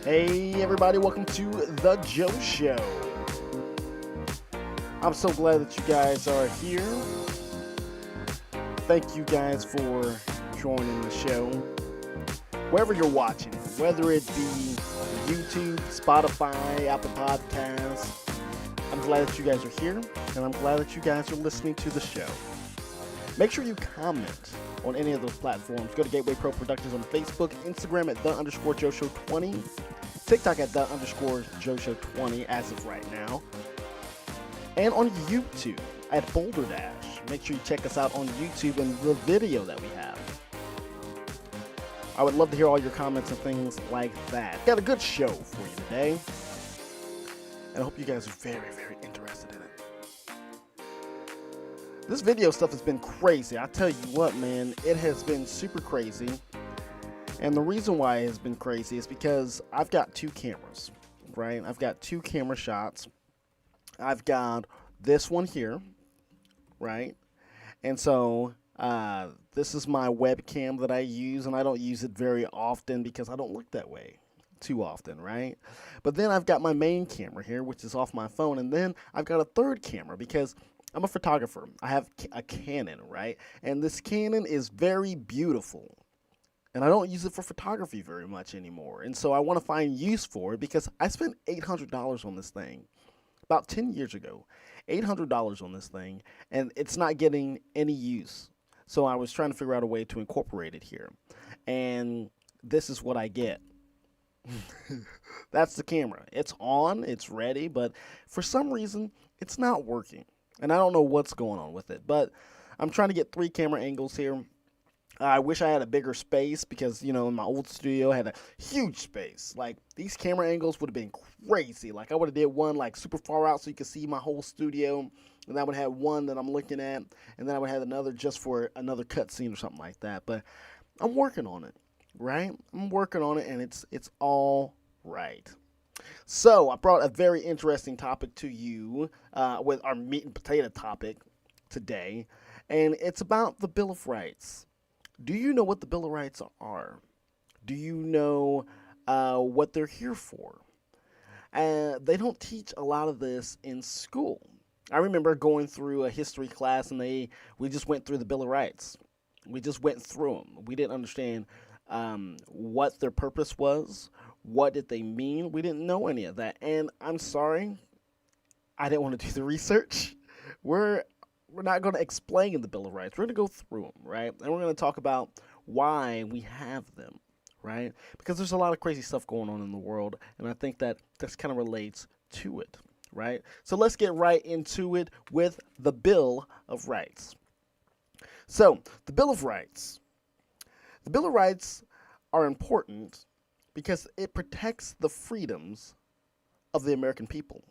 Hey everybody, welcome to The Joe Show. I'm so glad that you guys are here. Thank you guys for joining the show. Wherever you're watching, whether it be YouTube, Spotify, Apple Podcasts, I'm glad that you guys are here, and I'm glad that you guys are listening to the show. Make sure you comment on any of those platforms. Go to Gateway Pro Productions on Facebook, Instagram at _JoeShow20, TikTok at _JoeShow20 as of right now, and on YouTube at Boulder Dash. Make sure you check us out on YouTube and the video that we have. I would love to hear all your comments and things like that. Got a good show for you today, and I hope you guys are very, very interested in it. This video stuff has been crazy. I tell you what, man, it has been super crazy. And the reason why it has been crazy is because I've got two cameras, right? I've got two camera shots. I've got this one here, right? And so this is my webcam that I use, and I don't use it very often because I don't look that way too often, right? But then I've got my main camera here, which is off my phone, and then I've got a third camera because I'm a photographer. I have a Canon, right? And this Canon is very beautiful. And I don't use it for photography very much anymore. And so I want to find use for it because I spent $800 on this thing about 10 years ago. $800 on this thing, and it's not getting any use. So I was trying to figure out a way to incorporate it here. And this is what I get. That's the camera. It's on, it's ready, but for some reason, it's not working. And I don't know what's going on with it, but I'm trying to get 3 camera angles here. I wish I had a bigger space because, you know, in my old studio I had a huge space. Like, these camera angles would have been crazy. Like, I would have did one, like, super far out so you could see my whole studio. And I would have one that I'm looking at. And then I would have another just for another cutscene or something like that. But I'm working on it, right? I'm working on it, and it's all right. So I brought a very interesting topic to you with our meat and potato topic today, and it's about the Bill of Rights. Do you know what the Bill of Rights are? Do you know what they're here for? They don't teach a lot of this in school. I remember going through a history class, and we just went through the Bill of Rights. We just went through them. We didn't understand what their purpose was. What did they mean? We didn't know any of that. And I'm sorry, I didn't want to do the research. We're not going to explain the Bill of Rights. We're going to go through them, right? And we're going to talk about why we have them, right? Because there's a lot of crazy stuff going on in the world, and I think that this kind of relates to it, right? So let's get right into it with the Bill of Rights. So, the Bill of Rights. The Bill of Rights are important because it protects the freedoms of the American people.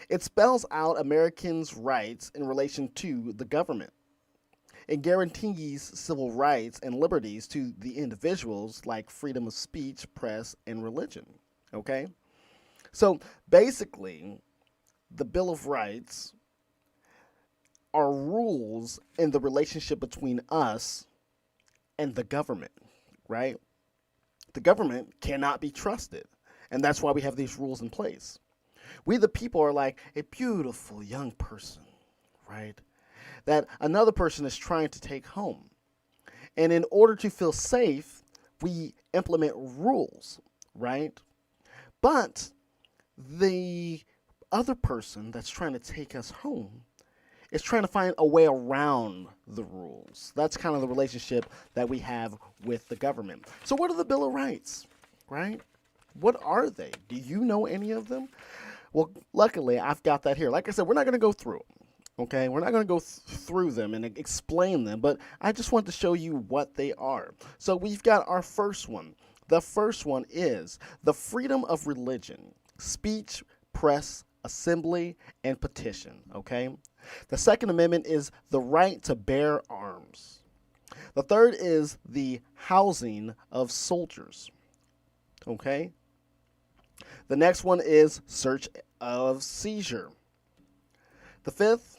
It spells out Americans' rights in relation to the government. It guarantees civil rights and liberties to the individuals like freedom of speech, press, and religion. Okay? So basically, the Bill of Rights are rules in the relationship between us and the government, right? The government cannot be trusted, and that's why we have these rules in place. We the people are like a beautiful young person, right, that another person is trying to take home. And in order to feel safe, we implement rules, right? But the other person that's trying to take us home is trying to find a way around the rules. That's kind of the relationship that we have with the government. So what are the Bill of Rights, right? What are they? Do you know any of them? Well, luckily, I've got that here. Like I said, we're not going to go through them, okay? We're not going to go through them and explain them, but I just want to show you what they are. So we've got our first one. The first one is the freedom of religion, speech, press, assembly, and petition, okay? The Second Amendment is the right to bear arms. The third is the housing of soldiers, okay? The next one is search of seizure. The fifth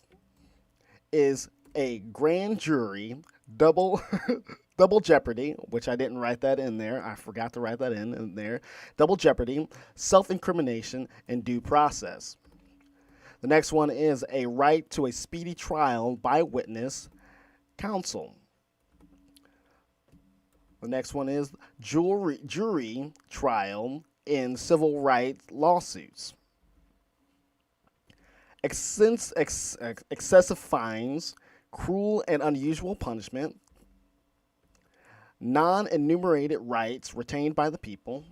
is a grand jury double Double jeopardy, which I didn't write that in there. I forgot to write that in there. Double jeopardy, self-incrimination, and due process. The next one is a right to a speedy trial by witness counsel. The next one is jury trial in civil rights lawsuits. Excessive fines, cruel and unusual punishment, non-enumerated rights retained by the people,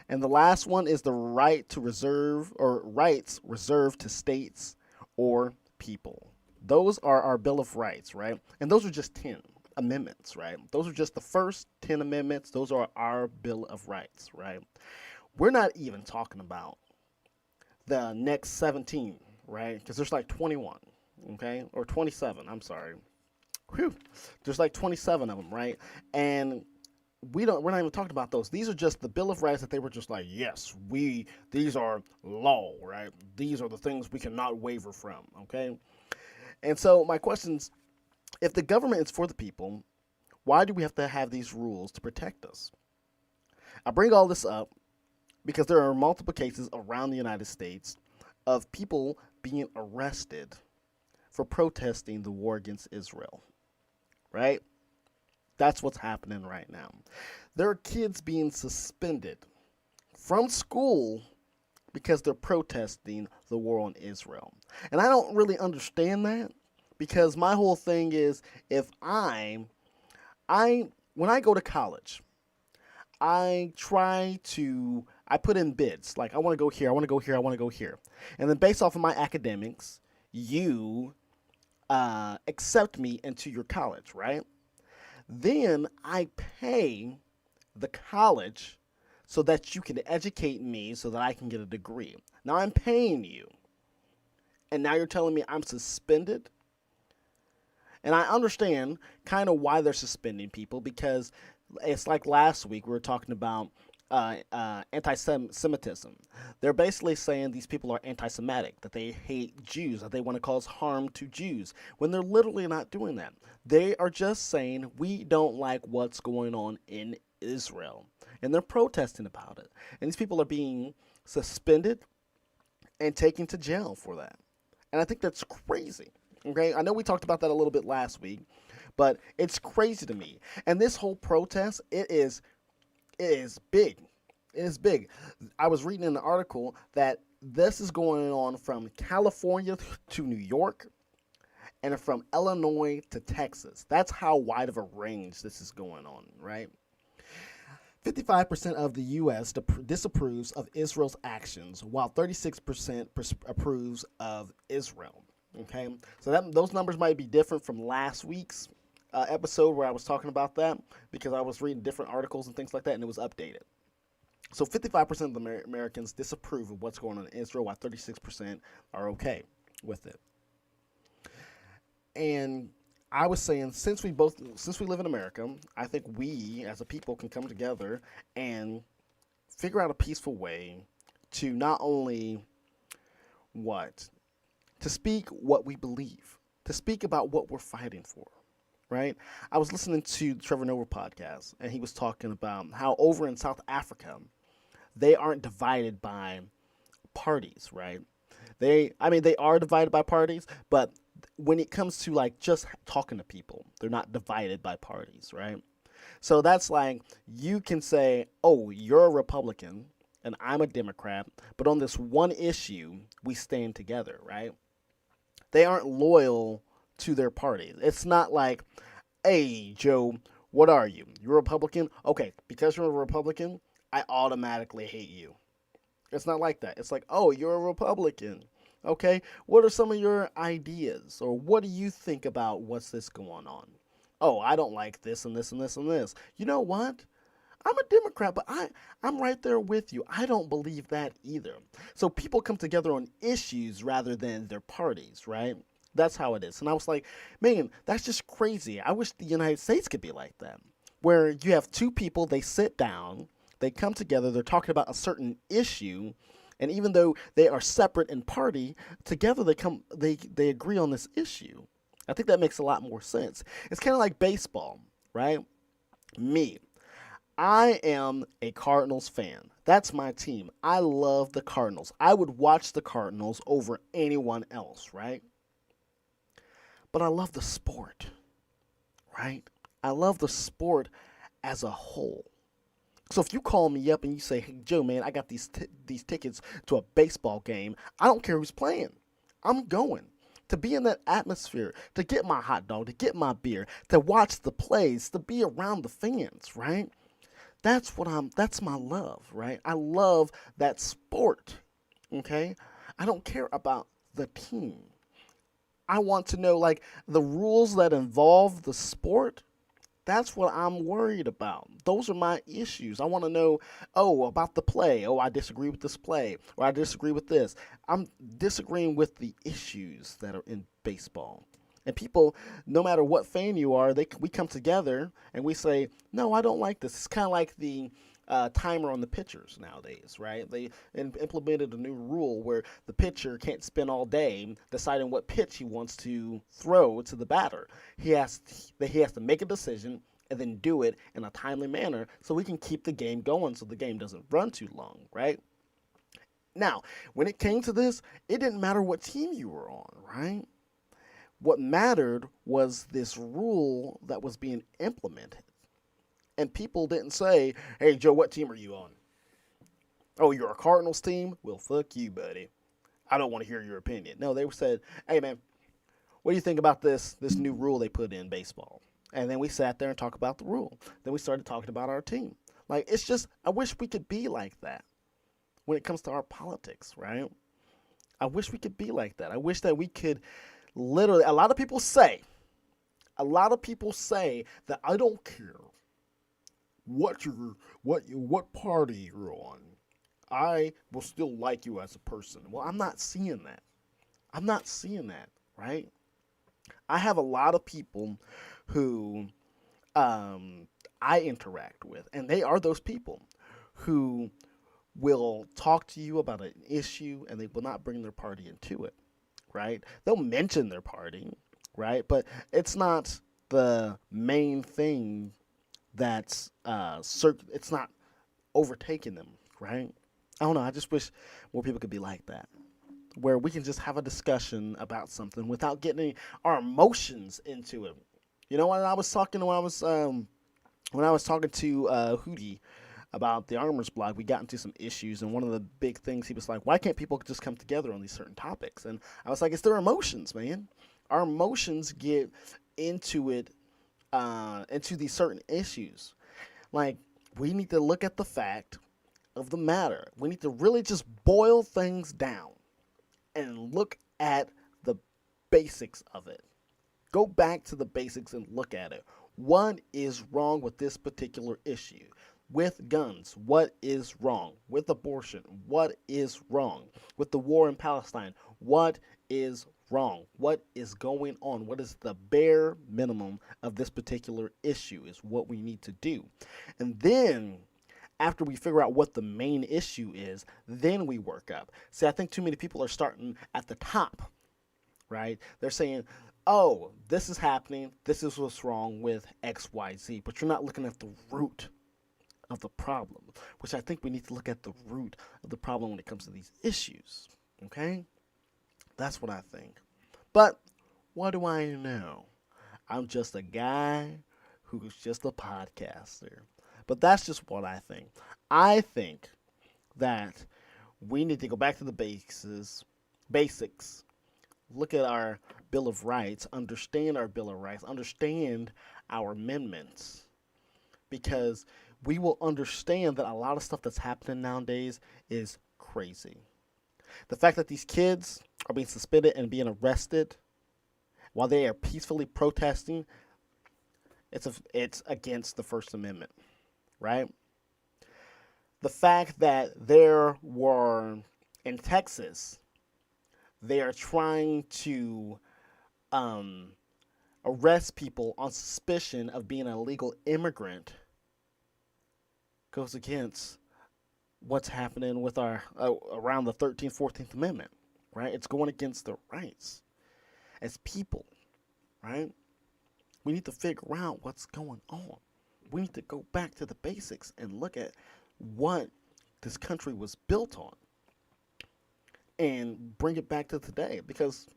and the last one is the right to reserve or rights reserved to states or people. Those are our Bill of Rights, right? And those are just 10 amendments, right? Those are just the first 10 amendments. Those are our Bill of Rights, right? We're not even talking about the next 17, right? Because there's like 21, okay? Or 27, I'm sorry. Whew. There's like 27 of them, right? And we're not even talking about those. These are just the Bill of Rights that they were just like, yes, these are law, right? These are the things we cannot waver from, okay? And so my question's, if the government is for the people, why do we have to have these rules to protect us? I bring all this up because there are multiple cases around the United States of people being arrested for protesting the war against Israel, right? That's what's happening right now. There are kids being suspended from school because they're protesting the war on Israel. And I don't really understand that, because my whole thing is, if when I go to college, I put in bids. Like, I want to go here, I want to go here, I want to go here. And then based off of my academics, you accept me into your college, right? Then I pay the college so that you can educate me so that I can get a degree. Now I'm paying you. And now you're telling me I'm suspended? And I understand kind of why they're suspending people, because it's like last week we were talking about anti-Semitism. They're basically saying these people are anti-Semitic, that they hate Jews, that they want to cause harm to Jews, when they're literally not doing that. They are just saying, we don't like what's going on in Israel. And they're protesting about it. And these people are being suspended and taken to jail for that. And I think that's crazy. Okay, I know we talked about that a little bit last week, but it's crazy to me. And this whole protest, it is big. It is big. I was reading in an article that this is going on from California to New York and from Illinois to Texas. That's how wide of a range this is going on, right? 55% of the U.S. disapproves of Israel's actions, while 36% approves of Israel. Okay, so those numbers might be different from last week's episode where I was talking about that, because I was reading different articles and things like that, and it was updated. So 55% of the Americans disapprove of what's going on in Israel, while 36% are okay with it. And I was saying, since we live in America, I think we as a people can come together and figure out a peaceful way to not only to speak what we believe, to speak about what we're fighting for, right? I was listening to the Trevor Noah podcast, and he was talking about how over in South Africa, they aren't divided by parties, right? They are divided by parties, but when it comes to like just talking to people, they're not divided by parties, right? So that's like, you can say, oh, you're a Republican and I'm a Democrat, but on this one issue, we stand together, right? They aren't loyal to their party. It's not like, hey, Joe, what are you? You're a Republican? Okay, because you're a Republican, I automatically hate you. It's not like that. It's like, oh, you're a Republican. Okay, what are some of your ideas? Or what do you think about what's this going on? Oh, I don't like this and this and this and this. You know what? I'm a Democrat, but I'm right there with you. I don't believe that either. So people come together on issues rather than their parties, right? That's how it is. And I was like, man, that's just crazy. I wish the United States could be like that, where you have two people, they sit down, they come together, they're talking about a certain issue, and even though they are separate in party, together they agree on this issue. I think that makes a lot more sense. It's kind of like baseball, right? Me, I am a Cardinals fan. That's my team. I love the Cardinals. I would watch the Cardinals over anyone else, right? But I love the sport, right? I love the sport as a whole. So if you call me up and you say, "Hey Joe, man, I got these tickets to a baseball game. I don't care who's playing. I'm going to be in that atmosphere, to get my hot dog, to get my beer, to watch the plays, to be around the fans, right? That's my love, right? I love that sport. Okay? I don't care about the team. I want to know like the rules that involve the sport. That's what I'm worried about. Those are my issues. I want to know, oh, about the play. Oh, I disagree with this play, or I disagree with this. I'm disagreeing with the issues that are in baseball. And people, no matter what fan you are, we come together and we say, no, I don't like this. It's kind of like the timer on the pitchers nowadays, right? They implemented a new rule where the pitcher can't spend all day deciding what pitch he wants to throw to the batter. He has to make a decision and then do it in a timely manner so we can keep the game going so the game doesn't run too long, right? Now, when it came to this, it didn't matter what team you were on, right? What mattered was this rule that was being implemented. And people didn't say, "Hey, Joe, what team are you on?" "Oh, you're a Cardinals team? Well, fuck you, buddy. I don't want to hear your opinion." No, they said, "Hey, man, what do you think about this new rule they put in baseball?" And then we sat there and talked about the rule. Then we started talking about our team. Like, it's just, I wish we could be like that when it comes to our politics, right? I wish we could be like that. I wish that we could literally, a lot of people say that I don't care what party you're on. I will still like you as a person. Well, I'm not seeing that. I'm not seeing that, right? I have a lot of people who I interact with, and they are those people who will talk to you about an issue and they will not bring their party into it, right? They'll mention their party, right? But it's not the main thing that's it's not overtaking them, right? I don't know. I just wish more people could be like that, where we can just have a discussion about something without getting our emotions into it. You know, when I was talking to Hootie about the Armors blog, we got into some issues, and one of the big things he was like, "Why can't people just come together on these certain topics?" And I was like, "It's their emotions, man. Our emotions get into it, into these certain issues. Like, we need to look at the fact of the matter. We need to really just boil things down and look at the basics of it. Go back to the basics and look at it. What is wrong with this particular issue? With guns, what is wrong? With abortion, what is wrong? With the war in Palestine, what is wrong? What is going on? What is the bare minimum of this particular issue is what we need to do. And then after we figure out what the main issue is, then we work up. See, I think too many people are starting at the top, right? They're saying, oh, this is happening. This is what's wrong with XYZ. But you're not looking at the root of the problem, which I think we need to look at the root of the problem when it comes to these issues. Okay? That's what I think. But what do I know? I'm just a guy who's just a podcaster. But that's just what I think. I think that we need to go back to the basics, look at our Bill of Rights, understand our Bill of Rights, understand our amendments, because we will understand that a lot of stuff that's happening nowadays is crazy. The fact that these kids are being suspended and being arrested while they are peacefully protesting, it's against the First Amendment, right? The fact that there were, in Texas, they are trying to arrest people on suspicion of being an illegal immigrant goes against what's happening with our around the 13th, 14th Amendment, right? It's going against their rights as people, right? We need to figure out what's going on. We need to go back to the basics and look at what this country was built on and bring it back to today, because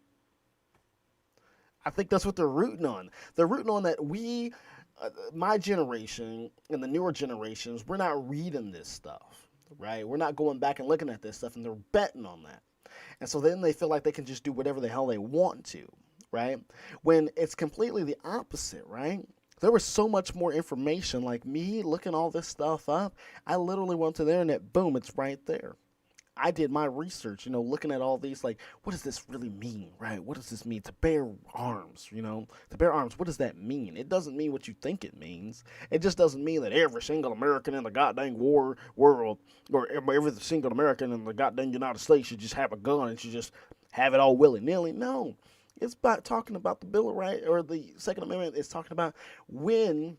I think that's what they're rooting on. They're rooting on that my generation and the newer generations, we're not reading this stuff, right? We're not going back and looking at this stuff, and they're betting on that. And so then they feel like they can just do whatever the hell they want to, right? When it's completely the opposite, right? There was so much more information. Like me looking all this stuff up, I literally went to the internet, boom, it's right there. I did my research, looking at all these, like, what does this really mean, right? What does this mean to bear arms, To bear arms, what does that mean? It doesn't mean what you think it means. It just doesn't mean that every single American in the goddamn world, or every single American in the goddamn United States should just have a gun and should just have it all willy-nilly. No. It's about talking about the Bill of Rights, or the Second Amendment. It's talking about when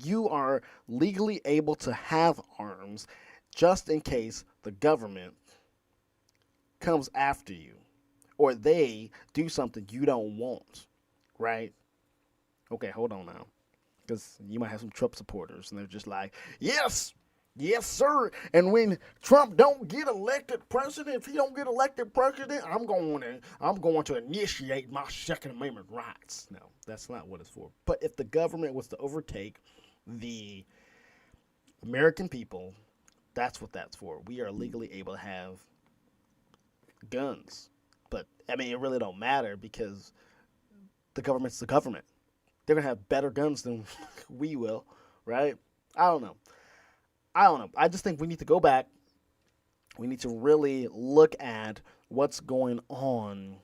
you are legally able to have arms, just in case the government comes after you or they do something you don't want, right? Okay, hold on now, because you might have some Trump supporters, and they're just like, yes, yes, sir. And when Trump don't get elected president, if he don't get elected president, I'm going to initiate my Second Amendment rights. No, that's not what it's for. But if the government was to overtake the American people, that's what that's for. We are legally able to have guns. But, I mean, it really don't matter, because the government's the government. They're going to have better guns than we will, right? I don't know. I just think we need to go back. We need to really look at what's going on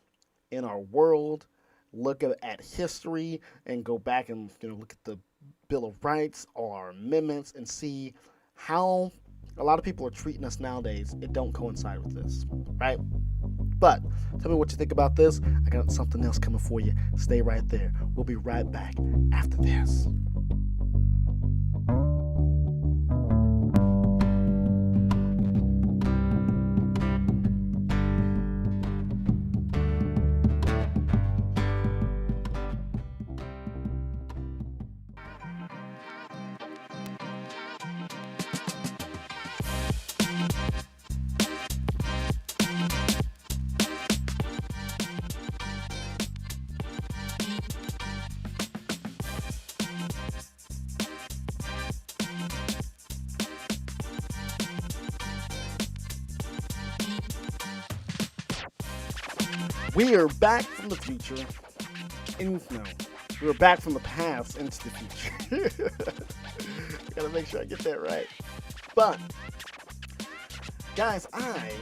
in our world, look at history, and go back and look at the Bill of Rights, all our amendments, and see how a lot of people are treating us nowadays. It don't coincide with this, right? But tell me what you think about this. I got something else coming for you. Stay right there. We'll be right back after this. We are back from the future. We're back from the past into the future. Gotta make sure I get that right. But, guys, I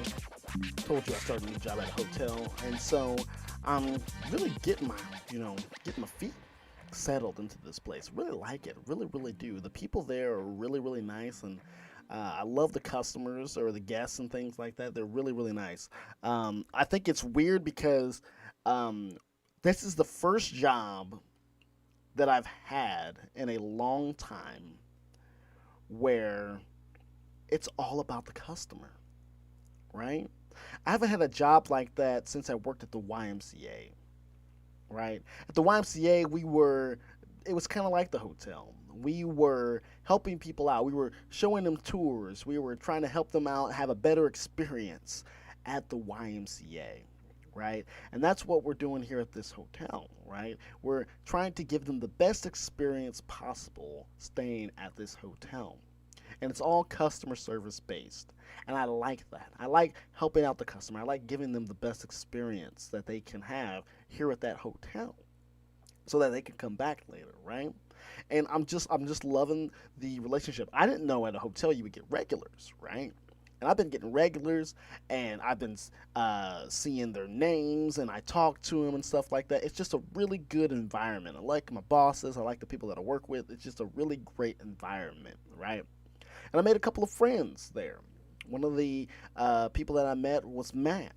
told you I started a new job at a hotel, and so I'm really getting my feet settled into this place. Really like it. Really, really do. The people there are really, really nice, and I love the customers or the guests and things like that. They're really, really nice. I think it's weird because this is the first job that I've had in a long time where it's all about the customer, right? I haven't had a job like that since I worked at the YMCA, right? At the YMCA, it was kind of like the hotel. We were helping people out. We were showing them tours. We were trying to help them out, have a better experience at the YMCA, right? And that's what we're doing here at this hotel, right? We're trying to give them the best experience possible staying at this hotel. And it's all customer service based. And I like that. I like helping out the customer. I like giving them the best experience that they can have here at that hotel so that they can come back later, right? And I'm just loving the relationship. I didn't know at a hotel you would get regulars, right? And I've been getting regulars, and I've been seeing their names, and I talk to them and stuff like that. It's just a really good environment. I like my bosses. I like the people that I work with. It's just a really great environment, right? And I made a couple of friends there. One of the people that I met was Matt,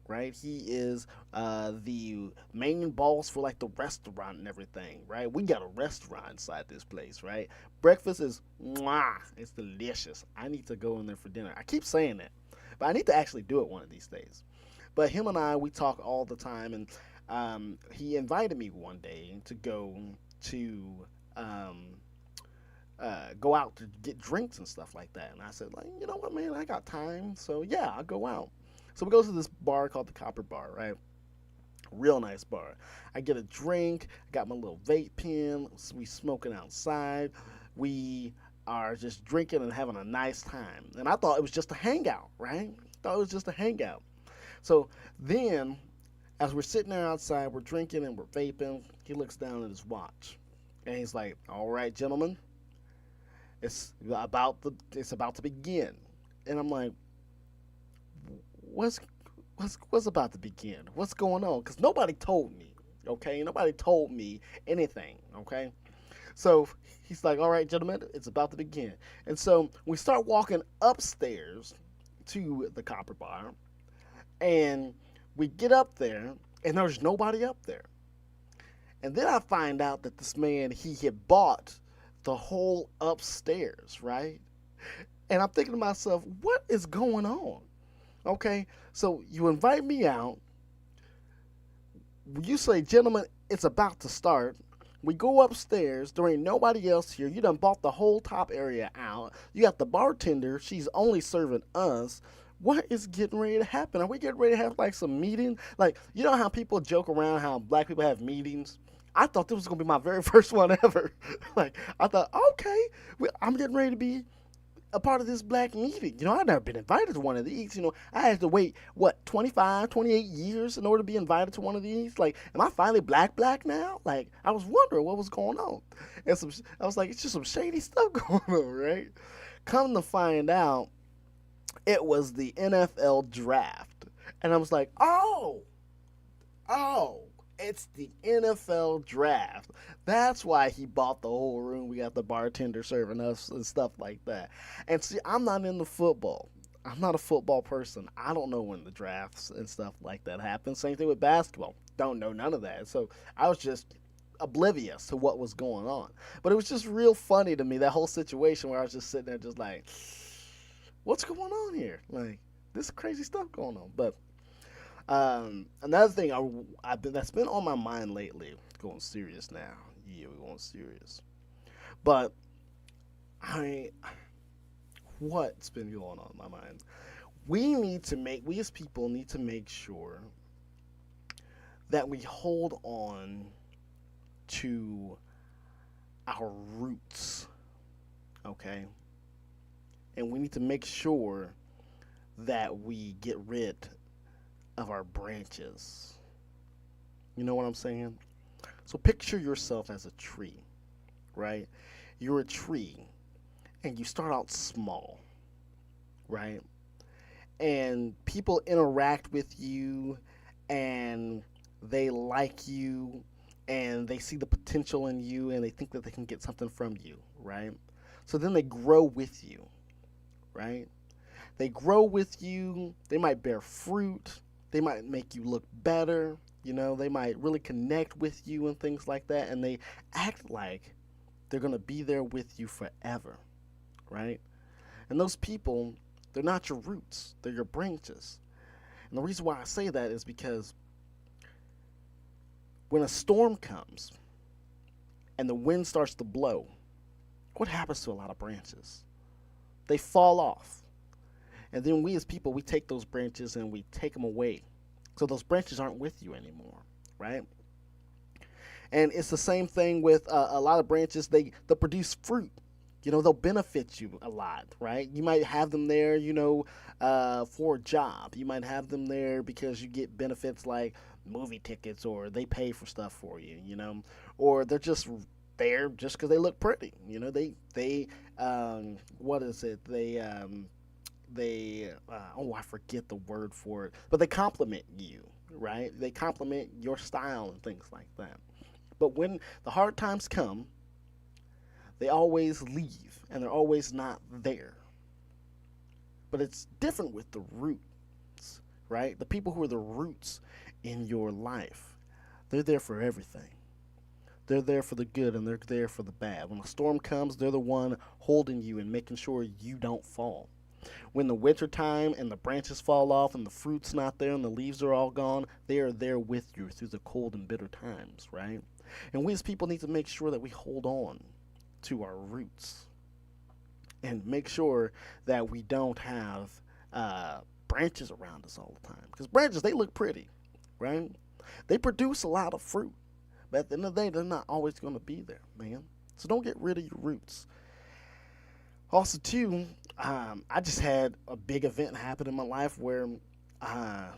right? He is the main boss for like the restaurant and everything, right? We got a restaurant inside this place, right? Breakfast is mwah, it's delicious. I need to go in there for dinner. I keep saying that, but I need to actually do it one of these days. But him and I, we talk all the time, and he invited me one day to go to go out to get drinks and stuff like that. And I said, like, you know what, man, I got time, so yeah, I'll go out. So we go to this bar called the Copper Bar, right? Real nice bar. I get a drink, I got my little vape pen, we smoking outside, we are just drinking and having a nice time. And I thought it was just a hangout, right? Thought it was just a hangout. So then, as we're sitting there outside, we're drinking and we're vaping, he looks down at his watch. And he's like, all right, gentlemen, it's about to begin. And I'm like, what's what's about to begin? What's going on? Because nobody told me. Okay, nobody told me anything. Okay, so he's like, all right, gentlemen, it's about to begin. And so we start walking upstairs to the Copper Bar, and we get up there, and there's nobody up there. And then I find out that this man, he had bought the whole upstairs, right? And I'm thinking to myself, what is going on? Okay, so you invite me out. You say, gentlemen, it's about to start. We go upstairs. There ain't nobody else here. You done bought the whole top area out. You got the bartender. She's only serving us. What is getting ready to happen? Are we getting ready to have like some meeting? Like, you know how people joke around how black people have meetings? I thought this was going to be my very first one ever. Like, I thought, okay, I'm getting ready to be a part of this black meeting. You know, I've never been invited to one of these. You know, I had to wait, 25, 28 years in order to be invited to one of these? Like, am I finally black now? Like, I was wondering what was going on. And I was like, it's just some shady stuff going on, right? Come to find out, it was the NFL draft. And I was like, oh, it's the NFL draft. That's why he bought the whole room. We got the bartender serving us and stuff like that. And see, I'm not into football. I'm not a football person. I don't know when the drafts and stuff like that happen. Same thing with basketball. Don't know none of that. So I was just oblivious to what was going on. But it was just real funny to me, that whole situation where I was just sitting there just like, what's going on here? Like, this crazy stuff going on. But another thing that's been on my mind lately, going serious now. Yeah, we're going serious. But what's been going on in my mind? We as people need to make sure that we hold on to our roots, okay? And we need to make sure that we get rid of our branches. You know what I'm saying? So picture yourself as a tree, right? You're a tree and you start out small, right? And people interact with you and they like you and they see the potential in you and they think that they can get something from you, right? So then they grow with you, right? They grow with you, they might bear fruit, they might make you look better, you know, they might really connect with you and things like that, and they act like they're going to be there with you forever, right? And those people, they're not your roots, they're your branches. And the reason why I say that is because when a storm comes and the wind starts to blow, what happens to a lot of branches? They fall off. And then we as people, we take those branches and we take them away. So those branches aren't with you anymore, right? And it's the same thing with a lot of branches. They'll produce fruit. You know, they'll benefit you a lot, right? You might have them there, you know, for a job. You might have them there because you get benefits like movie tickets, or they pay for stuff for you, you know, or they're just there just because they look pretty. You know, what is it? I forget the word for it, but they compliment you, right? They compliment your style and things like that. But when the hard times come, they always leave and they're always not there. But it's different with the roots, right? The people who are the roots in your life, they're there for everything. They're there for the good and they're there for the bad. When a storm comes, they're the one holding you and making sure you don't fall. When the winter time and the branches fall off and the fruit's not there and the leaves are all gone, they are there with you through the cold and bitter times, right? And we as people need to make sure that we hold on to our roots and make sure that we don't have branches around us all the time. Because branches, they look pretty, right? They produce a lot of fruit, but at the end of the day, they're not always going to be there, man. So don't get rid of your roots. Also, too, I just had a big event happen in my life where uh,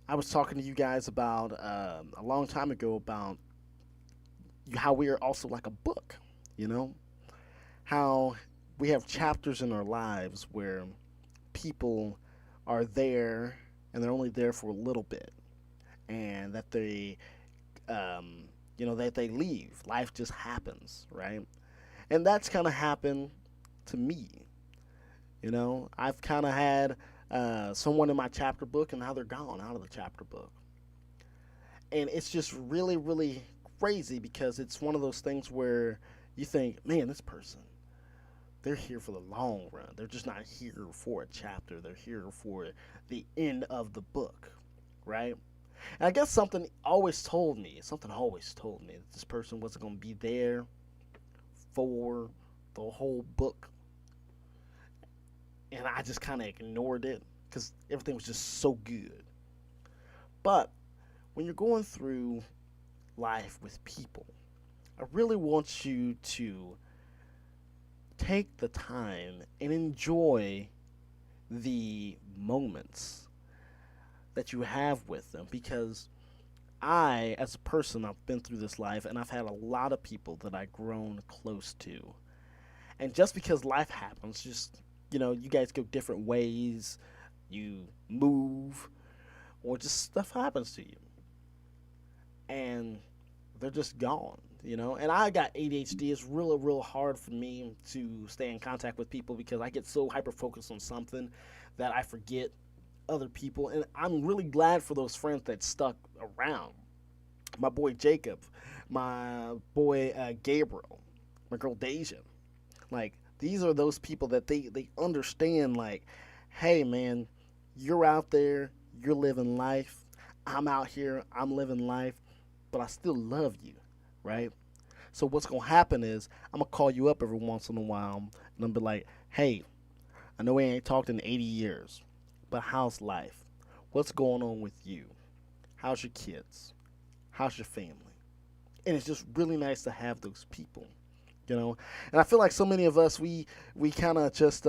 I was talking to you guys about a long time ago about how we are also like a book, you know? How we have chapters in our lives where people are there and they're only there for a little bit, and that um, that they leave. Life just happens, right? And that's kind of happened to me. I've kind of had someone in my chapter book, and now they're gone out of the chapter book. And it's just really, really crazy because it's one of those things where you think, man, this person, they're here for the long run. They're just not here for a chapter. They're here for the end of the book, right? And I guess something always told me that this person wasn't going to be there for the whole book. And I just kind of ignored it because everything was just so good. But when you're going through life with people, I really want you to take the time and enjoy the moments that you have with them, because as a person, I've been through this life and I've had a lot of people that I've grown close to. And just because life happens, you guys go different ways, you move, or just stuff happens to you. And they're just gone. And I got ADHD. It's real, real hard for me to stay in contact with people because I get so hyper focused on something that I forget other people. And I'm really glad for those friends that stuck around. My boy Jacob, my boy Gabriel, my girl Deja. Like, these are those people that they understand, like, hey, man, you're out there, you're living life. I'm out here, I'm living life, but I still love you, right? So what's going to happen is I'm going to call you up every once in a while, and I'm be like, hey, I know we ain't talked in 80 years, but how's life? What's going on with you? How's your kids? How's your family? And it's just really nice to have those people. And I feel like so many of us, we kind of just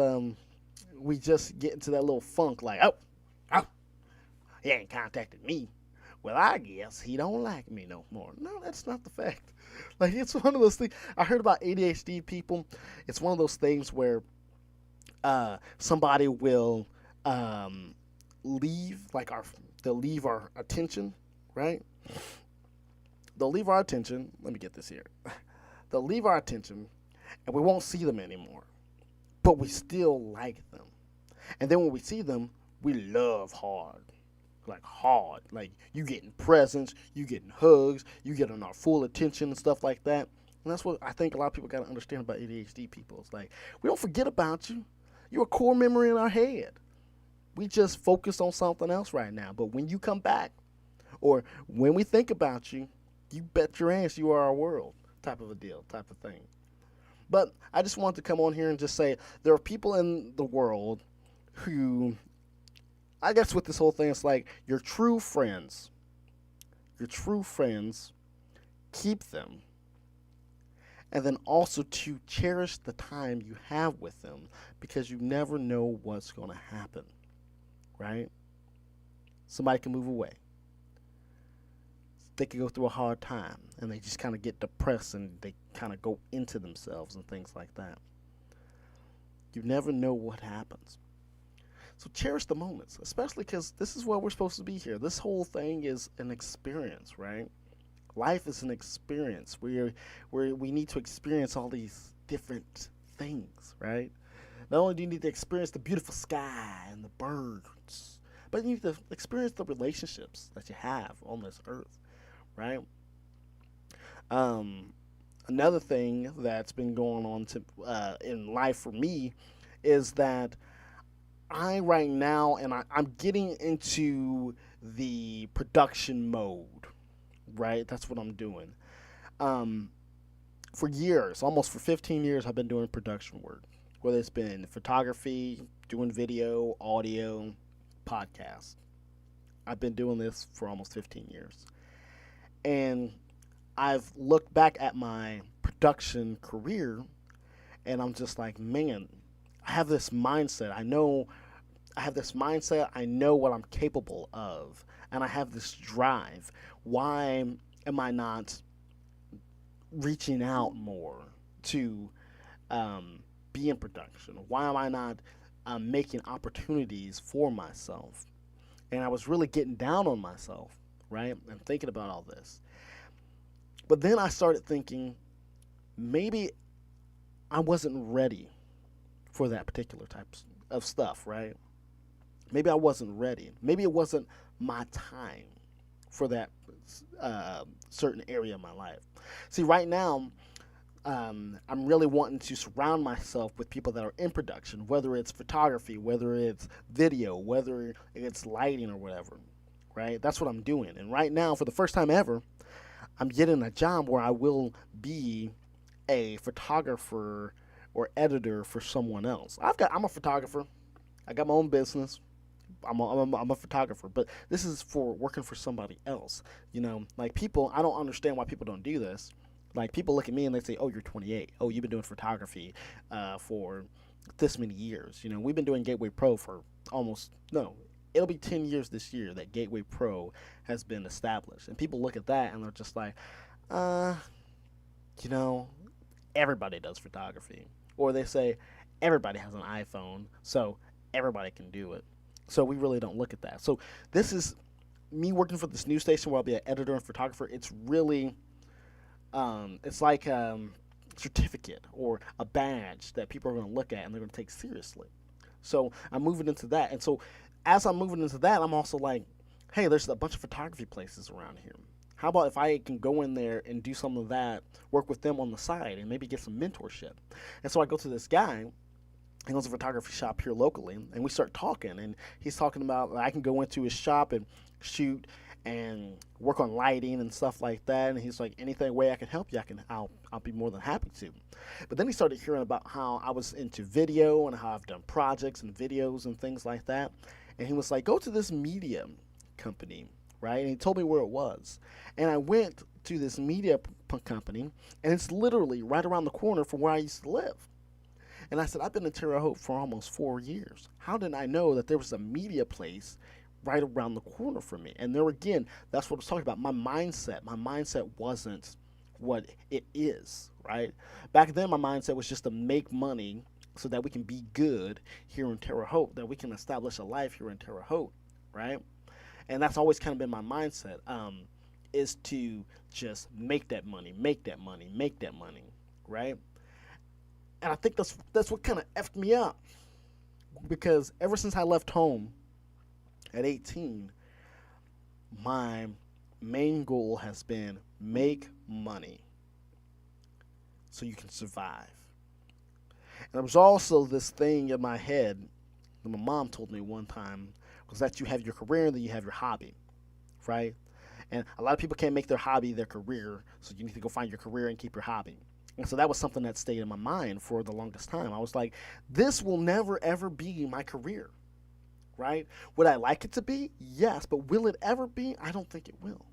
we just get into that little funk, like, oh, he ain't contacted me. Well, I guess he don't like me no more. No, that's not the fact. Like, it's one of those things. I heard about ADHD people. It's one of those things where somebody will leave, like, they'll leave our attention, right? They'll leave our attention. Let me get this here. They'll leave our attention, and we won't see them anymore. But we still like them. And then when we see them, we love hard. Like, hard. Like, you getting presents, you getting hugs, you getting our full attention and stuff like that. And that's what I think a lot of people got to understand about ADHD people. It's like, we don't forget about you. You're a core memory in our head. We just focus on something else right now. But when you come back, or when we think about you, you bet your ass you are our world. Type of a deal, type of thing. But I just want to come on here and just say there are people in the world who, I guess with this whole thing, it's like your true friends, keep them. And then also to cherish the time you have with them, because you never know what's going to happen, right? Somebody can move away. They could go through a hard time and they just kind of get depressed and they kind of go into themselves and things like that. You never know what happens. So cherish the moments, especially because this is where we're supposed to be here. This whole thing is an experience, right? Life is an experience where we need to experience all these different things, right? Not only do you need to experience the beautiful sky and the birds, but you need to experience the relationships that you have on this earth. Right. Another thing that's been going on in life for me is that right now, and I'm getting into the production mode. Right, that's what I'm doing. For years, almost for 15 years, I've been doing production work, whether it's been photography, doing video, audio, podcasts. I've been doing this for almost 15 years. And I've looked back at my production career and I'm just like, man, I have this mindset. I have this mindset. I know what I'm capable of. And I have this drive. Why am I not reaching out more to be in production? Why am I not making opportunities for myself? And I was really getting down on myself, right? And thinking about all this. But then I started thinking maybe I wasn't ready for that particular type of stuff, right? Maybe I wasn't ready. Maybe it wasn't my time for that certain area of my life. See, right now, I'm really wanting to surround myself with people that are in production, whether it's photography, whether it's video, whether it's lighting or whatever, right? That's what I'm doing. And right now, for the first time ever, I'm getting a job where I will be a photographer or editor for someone else. I'm a photographer. I got my own business. I'm a photographer, but this is for working for somebody else. Like people, I don't understand why people don't do this. Like people look at me and they say, "Oh, you're 28. Oh, you've been doing photography for this many years." We've been doing Gateway Pro for almost no. It'll be 10 years this year that Gateway Pro has been established, and people look at that and they're just like, you know, everybody does photography, or they say everybody has an iPhone, so everybody can do it. So we really don't look at that. So this is me working for this news station where I'll be an editor and photographer. It's really, it's like a certificate or a badge that people are going to look at and they're going to take seriously. So I'm moving into that. And so as I'm moving into that, I'm also like, hey, there's a bunch of photography places around here. How about if I can go in there and do some of that, work with them on the side and maybe get some mentorship? And so I go to this guy. He owns a photography shop here locally, and we start talking. And he's talking about I can go into his shop and shoot and work on lighting and stuff like that. And he's like, anything way I can help you, I'll be more than happy to. But then he started hearing about how I was into video and how I've done projects and videos and things like that. And he was like, go to this media company, right? And he told me where it was. And I went to this media company, and it's literally right around the corner from where I used to live. And I said, I've been in Terre Haute for almost 4 years. How did I know that there was a media place right around the corner from me? And there again, that's what I was talking about. My mindset wasn't what it is, right? Back then, my mindset was just to make money so that we can be good here in Terre Haute, that we can establish a life here in Terre Haute, right? And that's always kind of been my mindset, is to just make that money, right? And I think that's what kind of effed me up, because ever since I left home at 18, my main goal has been make money so you can survive. And there was also this thing in my head that my mom told me one time, was that you have your career and then you have your hobby, right? And a lot of people can't make their hobby their career, so you need to go find your career and keep your hobby. And so that was something that stayed in my mind for the longest time. I was like, this will never, ever be my career, right? Would I like it to be? Yes, but will it ever be? I don't think it will.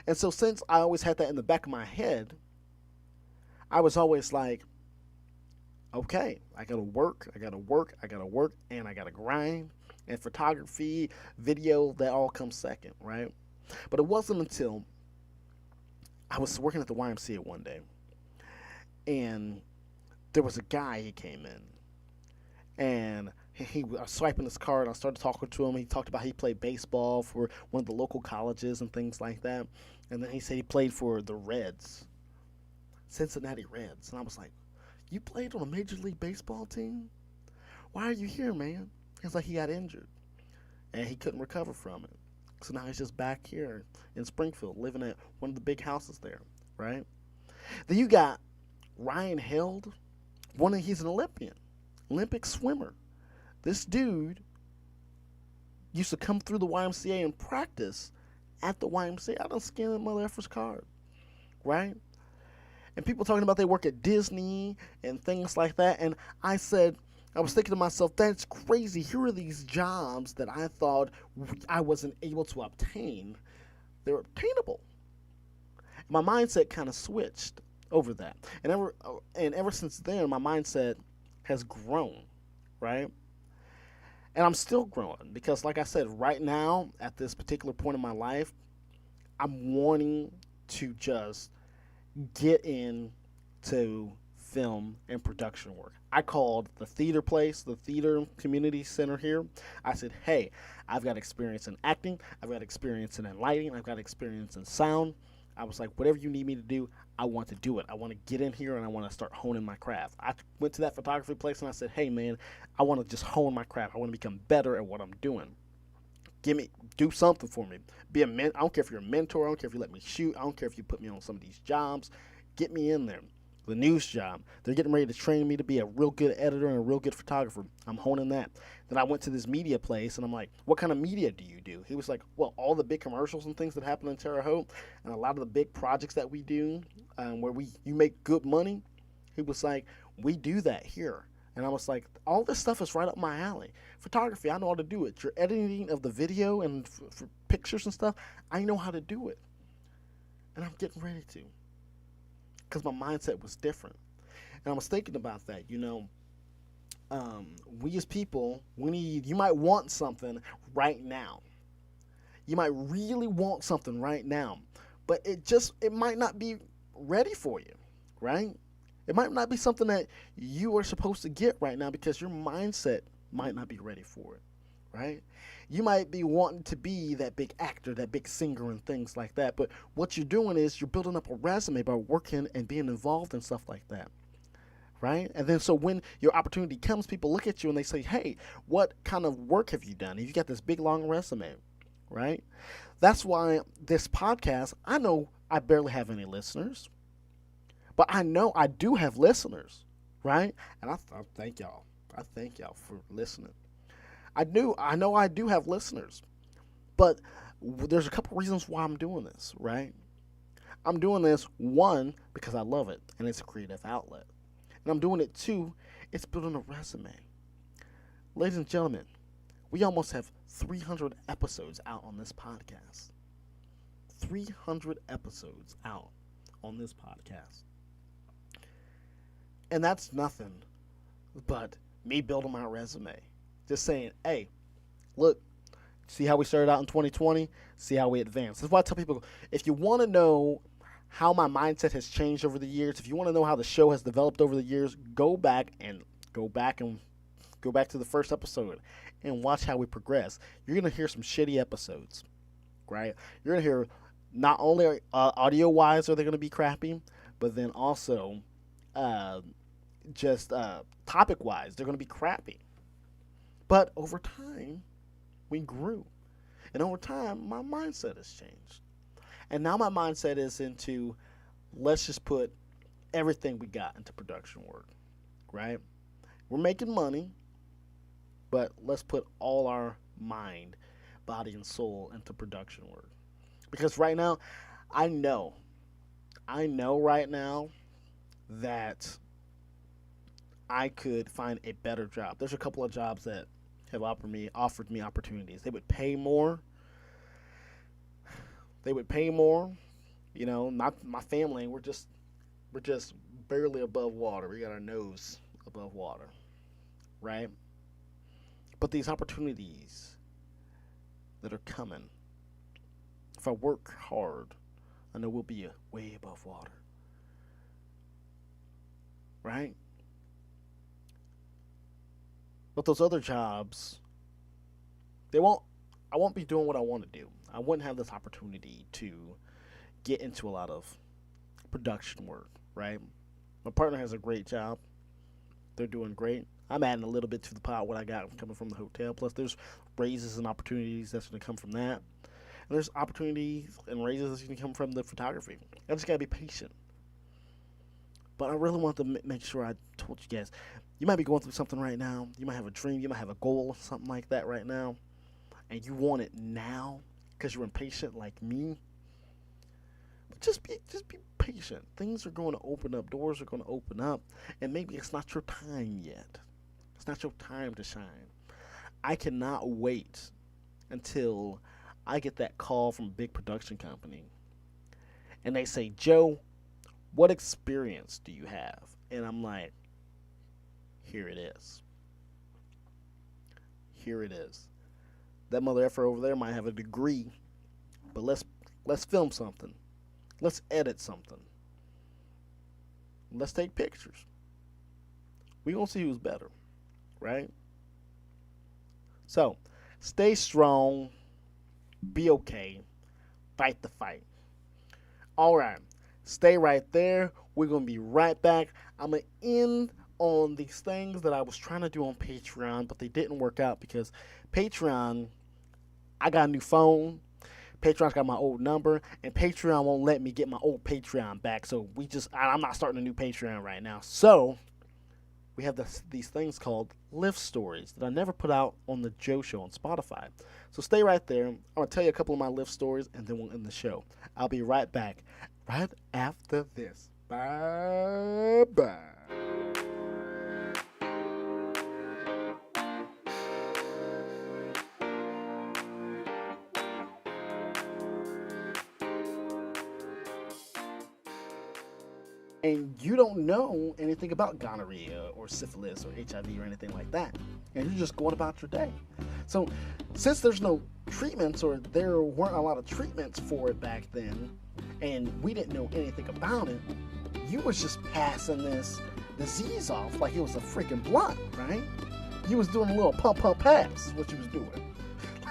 And so since I always had that in the back of my head, I was always like, okay, I gotta work, and I gotta grind. And photography, video, that all comes second, right? But it wasn't until I was working at the YMCA one day, and there was a guy, he came in, and he was swiping his card, and I started talking to him. He talked about he played baseball for one of the local colleges and things like that. And then he said he played for the Reds, Cincinnati Reds. And I was like, you played on a Major League Baseball team? Why are you here, man? It's like he got injured, and he couldn't recover from it. So now he's just back here in Springfield, living at one of the big houses there, right? Then you got Ryan Held, he's an Olympic swimmer. This dude used to come through the YMCA and practice at the YMCA. I done scanned that mother effer's card, right? and people talking about they work at Disney and things like that. And I was thinking to myself, that's crazy. Here are these jobs that I thought I wasn't able to obtain. They're obtainable. My mindset kind of switched over that, and ever since then, my mindset has grown, right? And I'm still growing because, like I said, right now at this particular point in my life, I'm wanting to just get into film and production work. I called the theater place, the theater community center here. I said, hey, I've got experience in acting, I've got experience in lighting, I've got experience in sound. I was like, whatever you need me to do, I want to do it. I want to get in here and I want to start honing my craft. I went to that photography place and I said, hey man, I want to just hone my craft. I want to become better at what I'm doing. Do something for me. I don't care if you're a mentor. I don't care if you let me shoot. I don't care if you put me on some of these jobs. Get me in there. The news job. They're getting ready to train me to be a real good editor and a real good photographer. I'm honing that. Then I went to this media place and I'm like, what kind of media do you do? He was like, well, all the big commercials and things that happen in Terre Haute and a lot of the big projects that we do where you make good money. He was like, we do that here. And I was like, all this stuff is right up my alley. Photography, I know how to do it. Your editing of the video and for pictures and stuff, I know how to do it. And I'm getting ready to. Because my mindset was different. And I was thinking about that, we as people, you might want something right now. You might really want something right now. But it might not be ready for you, right? It might not be something that you are supposed to get right now because your mindset might not be ready for it, right? You might be wanting to be that big actor, that big singer and things like that. But what you're doing is you're building up a resume by working and being involved in stuff like that, right? And then so when your opportunity comes, people look at you and they say, hey, what kind of work have you done? And you got this big, long resume, right? That's why this podcast, I know I barely have any listeners. But I know I do have listeners, right? And I thank y'all. I thank y'all for listening. I know I do have listeners. But there's a couple reasons why I'm doing this, right? I'm doing this, one, because I love it, and it's a creative outlet. And I'm doing it, two, it's building a resume. Ladies and gentlemen, we almost have 300 episodes out on this podcast. 300 episodes out on this podcast. And that's nothing but me building my resume. Just saying, hey, look, see how we started out in 2020? See how we advanced. That's why I tell people, if you want to know how my mindset has changed over the years, if you want to know how the show has developed over the years, go back to the first episode and watch how we progress. You're going to hear some shitty episodes, right? You're going to hear not only audio-wise are they going to be crappy, but then also topic-wise, they're going to be crappy. But over time, we grew. And over time, my mindset has changed. And now my mindset is into, let's just put everything we got into production work, right? We're making money, but let's put all our mind, body, and soul into production work. Because right now, I know right now that I could find a better job. There's a couple of jobs that have offered me opportunities. They would pay more. Not my family. We're just barely above water. We got our nose above water, right? But these opportunities that are coming, if I work hard, I know we'll be way above water, right? But those other jobs, I won't be doing what I want to do. I wouldn't have this opportunity to get into a lot of production work, right? My partner has a great job. They're doing great. I'm adding a little bit to the pot what I got coming from the hotel. Plus, there's raises and opportunities that's going to come from that. And there's opportunities and raises that's going to come from the photography. I just got to be patient. But I really want to make sure I told you guys, you might be going through something right now. You might have a dream. You might have a goal or something like that right now. And you want it now because you're impatient like me. Just be patient. Things are going to open up. Doors are going to open up, and maybe it's not your time yet. It's not your time to shine. I cannot wait until I get that call from a big production company, and they say, "Joe, what experience do you have?" And I'm like, "Here it is. Here it is. That mother effer over there might have a degree, but let's film something. Let's edit something. Let's take pictures. We gonna see who's better, right?" So, stay strong, be okay, fight the fight. All right, stay right there. We're gonna be right back. I'm gonna end on these things that I was trying to do on Patreon, but they didn't work out because Patreon, I got a new phone. Patreon's got my old number, and Patreon won't let me get my old Patreon back. So I'm not starting a new Patreon right now. So we have these things called Lift Stories that I never put out on the Joe Show on Spotify. So stay right there. I'm going to tell you a couple of my Lift Stories, and then we'll end the show. I'll be right back right after this. Bye-bye. And you don't know anything about gonorrhea or syphilis or HIV or anything like that, and you're just going about your day. So since there's no treatments, or there weren't a lot of treatments for it back then, and we didn't know anything about it, you was just passing this disease off like it was a freaking blunt, right? You was doing a little pump pass, what you was doing.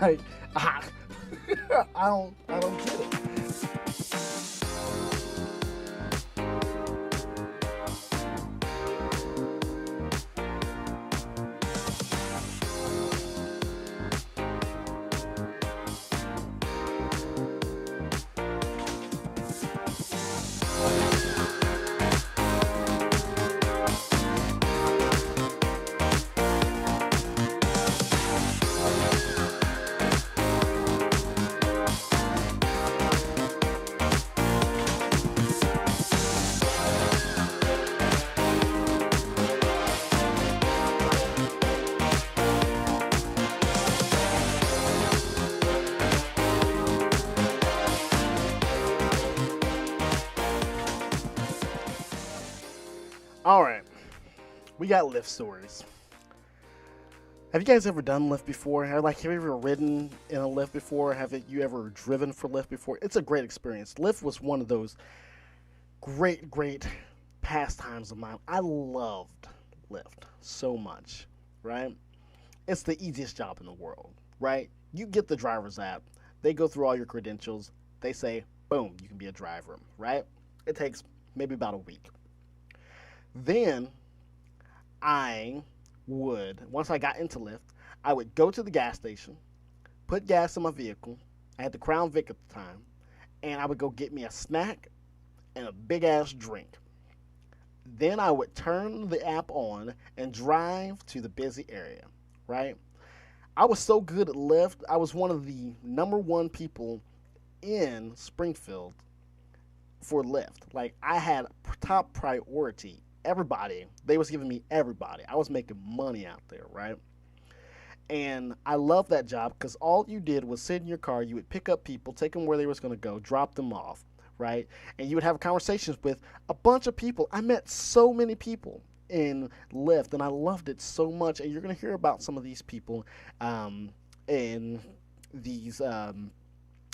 Like, I don't get it. All right, we got Lyft stories. Have you guys ever done Lyft before? Have you ever ridden in a Lyft before? Have you ever driven for Lyft before? It's a great experience. Lyft was one of those great pastimes of mine. I loved Lyft so much, right? It's the easiest job in the world, right? You get the driver's app. They go through all your credentials. They say, boom, you can be a driver, right? It takes maybe about a week. Then once I got into Lyft, I would go to the gas station, put gas in my vehicle. I had the Crown Vic at the time, and I would go get me a snack and a big-ass drink. Then I would turn the app on and drive to the busy area, right? I was so good at Lyft. I was one of the number one people in Springfield for Lyft. Like, I had top priority. Everybody, they was giving me everybody. I was making money out there, right? And I love that job because all you did was sit in your car. You would pick up people, take them where they was going to go, drop them off, right? And you would have conversations with a bunch of people. I met so many people in Lyft, and I loved it so much. And you're going to hear about some of these people in these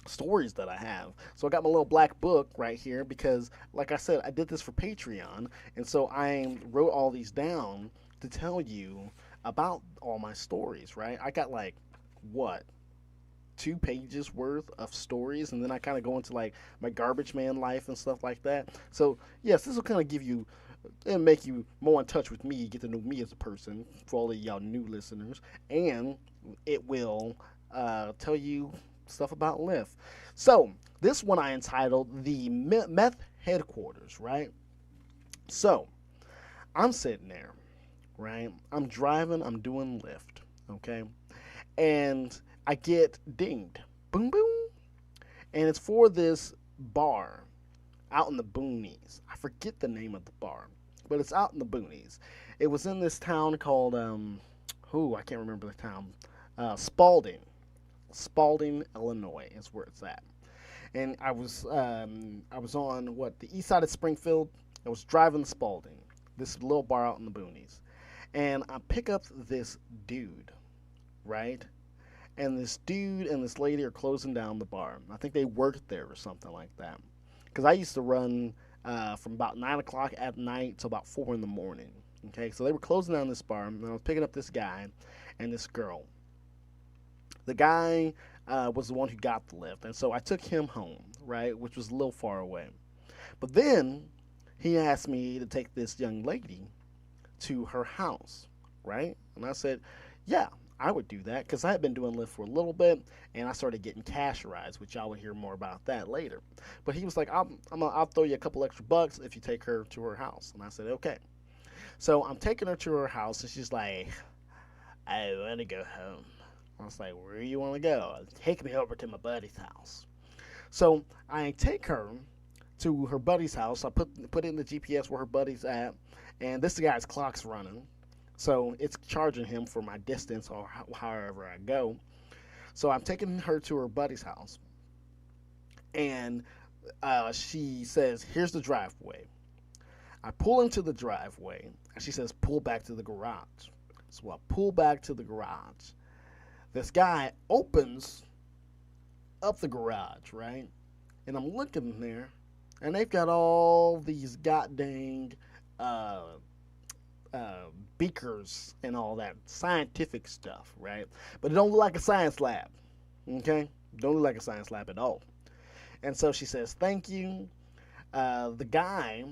stories that I have. So I got my little black book right here because, like I said, I did this for Patreon, and so I wrote all these down to tell you about all my stories, right? I got 2 pages worth of stories, and then I kind of go into my garbage man life and stuff like that. So yes, this will kind of give you and make you more in touch with me, get to know me as a person for all of y'all new listeners, and it will tell you stuff about Lyft. So this one I entitled the Meth Headquarters, right? So I'm sitting there, right? I'm driving, I'm doing Lyft, okay? And I get dinged, boom, boom. And it's for this bar out in the boonies. I forget the name of the bar, but it's out in the boonies. It was in this town called I can't remember the town. Spalding, Illinois is where it's at. And I was on what the east side of Springfield. I was driving to Spalding, this little bar out in the boonies, and I pick up this dude, right? And this dude and this lady are closing down the bar. I think they worked there or something like that. Because I used to run from about 9 o'clock at night to about 4 in the morning. Okay, so they were closing down this bar, and I was picking up this guy and this girl. The guy was the one who got the lift, and so I took him home, right, which was a little far away. But then he asked me to take this young lady to her house, right? And I said, yeah, I would do that because I had been doing Lyft for a little bit, and I started getting cash rides, which y'all will hear more about that later. But he was like, I'll throw you a couple extra bucks if you take her to her house. And I said, okay. So I'm taking her to her house, and she's like, I want to go home. I was like, where do you want to go? Take me over to my buddy's house. So I take her to her buddy's house. I put in the GPS where her buddy's at, and this guy's clock's running. So it's charging him for my distance or however I go. So I'm taking her to her buddy's house. And she says, here's the driveway. I pull into the driveway. And she says, pull back to the garage. So I pull back to the garage. This guy opens up the garage, right? And I'm looking in there. And they've got all these goddamn beakers and all that scientific stuff, right? But it don't look like a science lab, okay? Don't look like a science lab at all. And so she says, thank you. The guy,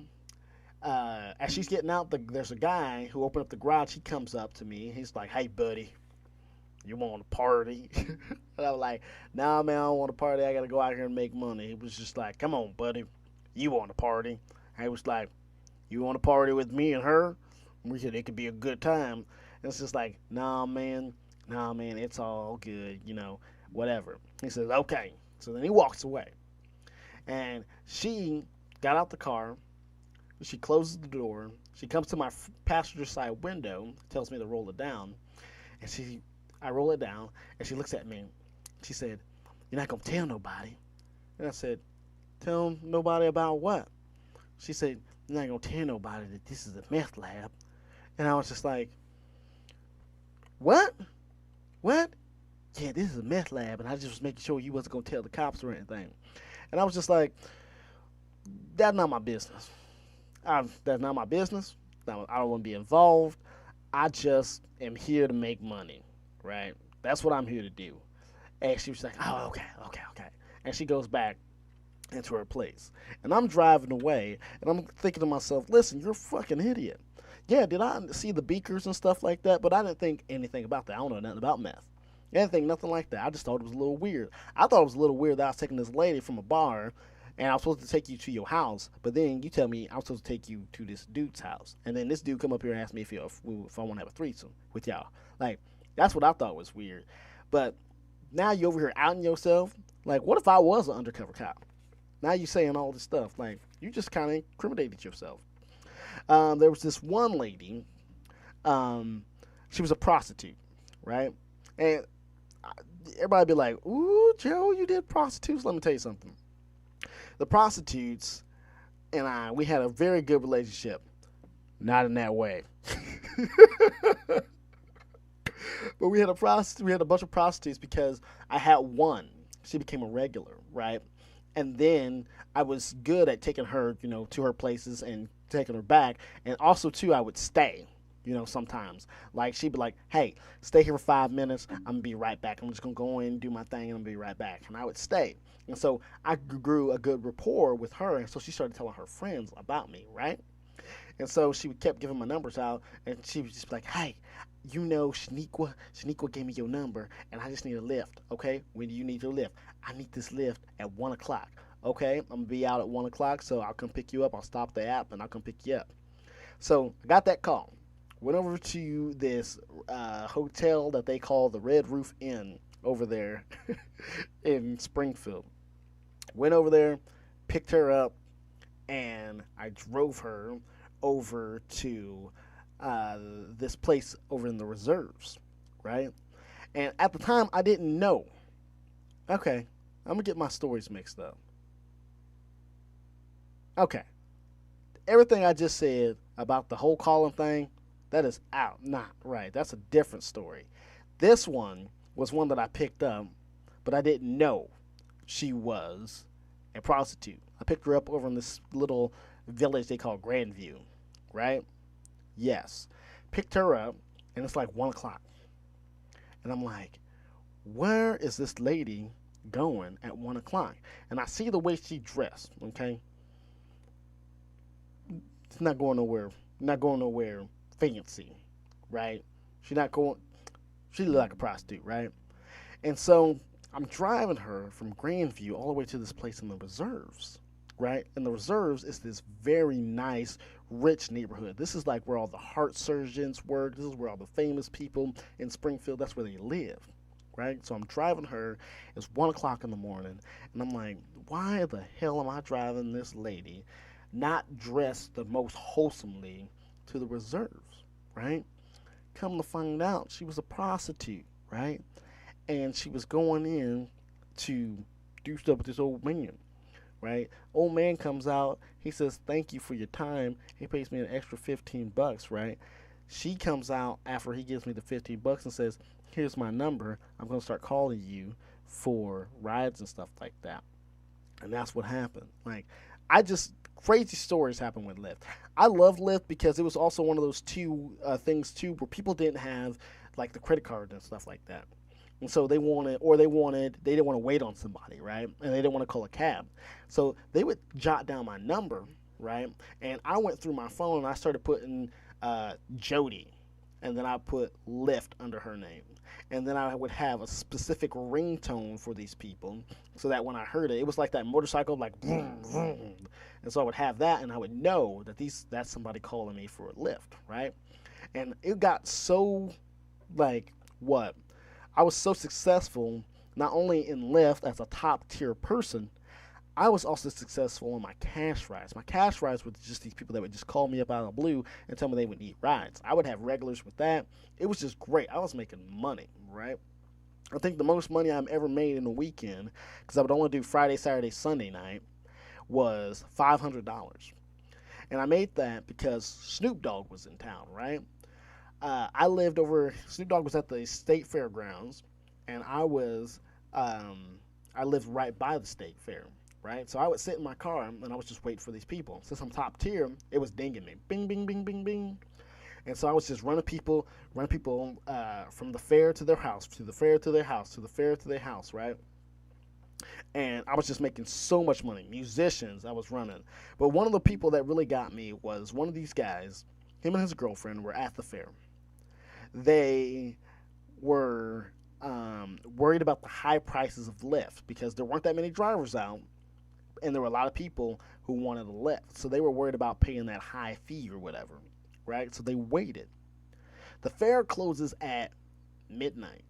as she's getting out, there's a guy who opened up the garage. He comes up to me. He's like, hey, buddy, you want to party? And I was like, nah, man, I don't want to party. I got to go out here and make money. He was just like, come on, buddy, you want to party? And he was like, you want to party with me and her? We said it could be a good time. And it's just like, nah, man, it's all good, whatever. He says, okay. So then he walks away. And she got out the car. She closes the door. She comes to my passenger side window, tells me to roll it down. And I roll it down, and she looks at me. She said, you're not going to tell nobody. And I said, tell nobody about what? She said, you're not going to tell nobody that this is a meth lab. And I was just like, what? What? Yeah, this is a meth lab, and I just was making sure you wasn't going to tell the cops or anything. And I was just like, that's not my business. That's not my business. I don't want to be involved. I just am here to make money, right? That's what I'm here to do. And she was like, oh, okay. And she goes back into her place. And I'm driving away, and I'm thinking to myself, listen, you're a fucking idiot. Yeah, did I see the beakers and stuff like that? But I didn't think anything about that. I don't know nothing about meth. I didn't think nothing like that. I just thought it was a little weird. I thought it was a little weird that I was taking this lady from a bar, and I was supposed to take you to your house, but then you tell me I was supposed to take you to this dude's house. And then this dude come up here and ask me if I want to have a threesome with y'all. Like, that's what I thought was weird. But now you over here outing yourself. Like, what if I was an undercover cop? Now you saying all this stuff. Like, you just kind of incriminated yourself. There was this one lady. She was a prostitute, right? And everybody be like, ooh, Joe, you did prostitutes. Let me tell you something. The prostitutes and we had a very good relationship. Not in that way. But we had a bunch of prostitutes because I had one. She became a regular, right? And then I was good at taking her, to her places and taking her back. And also, too, I would stay, sometimes. Like, she'd be like, hey, stay here for 5 minutes. I'm going to be right back. I'm just going to go in, do my thing, and I'm going to be right back. And I would stay. And so I grew a good rapport with her. And so she started telling her friends about me, right? And so she kept giving my numbers out. And she would just be like, hey, Shaniqua gave me your number, and I just need a lift, okay? When do you need your lift? I need this lift at 1 o'clock, okay? I'm going to be out at 1 o'clock, so I'll come pick you up. I'll stop the app, and I'll come pick you up. So I got that call. Went over to this hotel that they call the Red Roof Inn over there in Springfield. Went over there, picked her up, and I drove her over to this place over in the reserves, right? And at the time, I didn't know. Okay, I'm gonna get my stories mixed up. Okay, everything I just said about the whole calling thing, that is out. Not right. That's a different story. This one was one that I picked up, but I didn't know she was a prostitute. I picked her up over in this little village they call Grandview, right? Yes. Picked her up, and it's like 1 o'clock. And I'm like, where is this lady going at 1 o'clock? And I see the way she dressed, okay? She's not going nowhere, not going nowhere fancy, right? She's not going, she look like a prostitute, right? And so I'm driving her from Grandview all the way to this place in the reserves, right? And the reserves is this very nice, rich neighborhood. This is like where all the heart surgeons work. This is where all the famous people in Springfield, that's where they live, right? So I'm driving her. It's 1 o'clock in the morning, and I'm like, why the hell am I driving this lady not dressed the most wholesomely to the reserves, right? Come to find out, she was a prostitute, right? And she was going in to do stuff with this old man, right? Old man comes out. He says, "Thank you for your time." He pays me an extra $15, right? She comes out after he gives me the $15 and says, "Here's my number. I'm gonna start calling you for rides and stuff like that." And that's what happened. Like, I just crazy stories happen with Lyft. I love Lyft because it was also one of those two things too where people didn't have like the credit card and stuff like that. And so they didn't want to wait on somebody, right? And they didn't want to call a cab. So they would jot down my number, right? And I went through my phone and I started putting Jody. And then I put Lyft under her name. And then I would have a specific ringtone for these people so that when I heard it, it was like that motorcycle, like vroom, vroom. And so I would have that and I would know that that's somebody calling me for a Lyft, right? And it got so, like, what? I was so successful, not only in Lyft as a top tier person, I was also successful in my cash rides. My cash rides were just these people that would just call me up out of the blue and tell me they would need rides. I would have regulars with that. It was just great. I was making money, right? I think the most money I've ever made in a weekend, because I would only do Friday, Saturday, Sunday night, was $500. And I made that because Snoop Dogg was in town, right? Snoop Dogg was at the state fairgrounds, and I lived right by the state fair, right? So I would sit in my car, and I was just waiting for these people. Since I'm top tier, it was dinging me. Bing, bing, bing, bing, bing. And so I was just running people from the fair to their house, to the fair to their house, to the fair to their house, right? And I was just making so much money. Musicians, I was running. But one of the people that really got me was one of these guys. Him and his girlfriend were at the fair. They were worried about the high prices of Lyft because there weren't that many drivers out, and there were a lot of people who wanted a Lyft. So they were worried about paying that high fee or whatever, right? So they waited. The fair closes at midnight.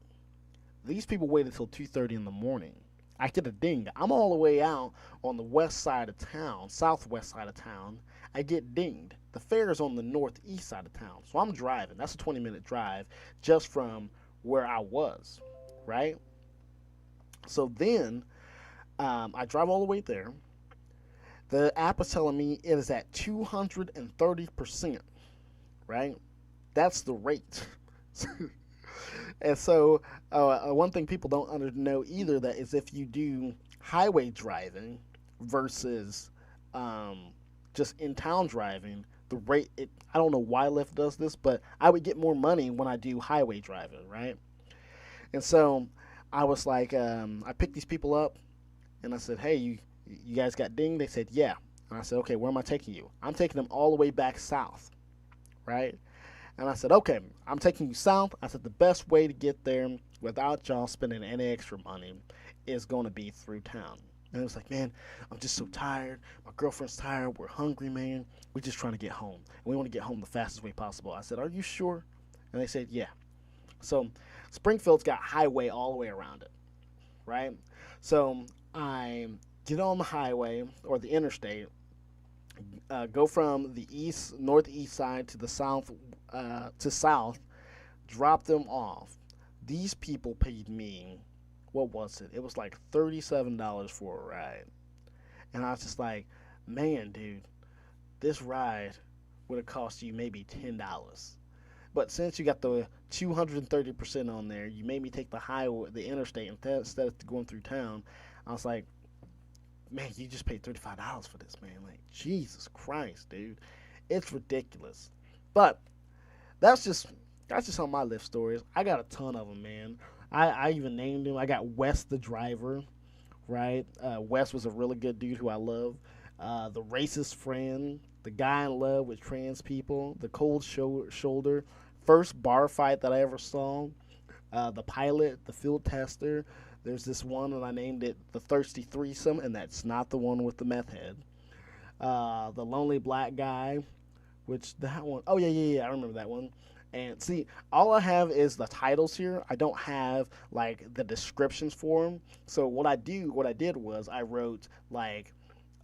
These people waited until 2:30 in the morning. I get a ding. I'm all the way out on the west side of town, southwest side of town. I get dinged. The fair is on the northeast side of town. So I'm driving. That's a 20-minute drive just from where I was, right? So then I drive all the way there. The app is telling me it is at 230%, right? That's the rate. And so one thing people don't know either that is if you do highway driving versus just in town driving, the rate, I don't know why Lyft does this, but I would get more money when I do highway driving, right? And so I was like, I picked these people up and I said, "Hey, you guys got dinged?" They said, "Yeah." And I said, "Okay, where am I taking you?" I'm taking them all the way back south, right? And I said, "Okay, I'm taking you south." I said, "The best way to get there without y'all spending any extra money is going to be through town." And it was like, "Man, I'm just so tired. My girlfriend's tired. We're hungry, man. We're just trying to get home. And we want to get home the fastest way possible." I said, "Are you sure?" And they said, "Yeah." So Springfield's got highway all the way around it, right? So I get on the highway or the interstate, Go from the northeast side to the south, drop them off. These people paid me, what was it? It was like $37 for a ride. And I was just like, man, dude, this ride would have cost you maybe $10. But since you got the 230% on there, you made me take the highway, the interstate, instead of going through town. I was like, man, you just paid $35 for this, man. Like, Jesus Christ, dude. It's ridiculous. But that's just some of my Lyft stories. I got a ton of them, man. I even named him. I got Wes the driver, right? Wes was a really good dude who I love. The racist friend, the guy in love with trans people, the cold shoulder, first bar fight that I ever saw, the pilot, the field tester. There's this one, and I named it the Thirsty Threesome, and that's not the one with the meth head. The lonely black guy, which that one, oh yeah, I remember that one. And see, all I have is the titles here. I don't have like the descriptions for them. So what I did was I wrote like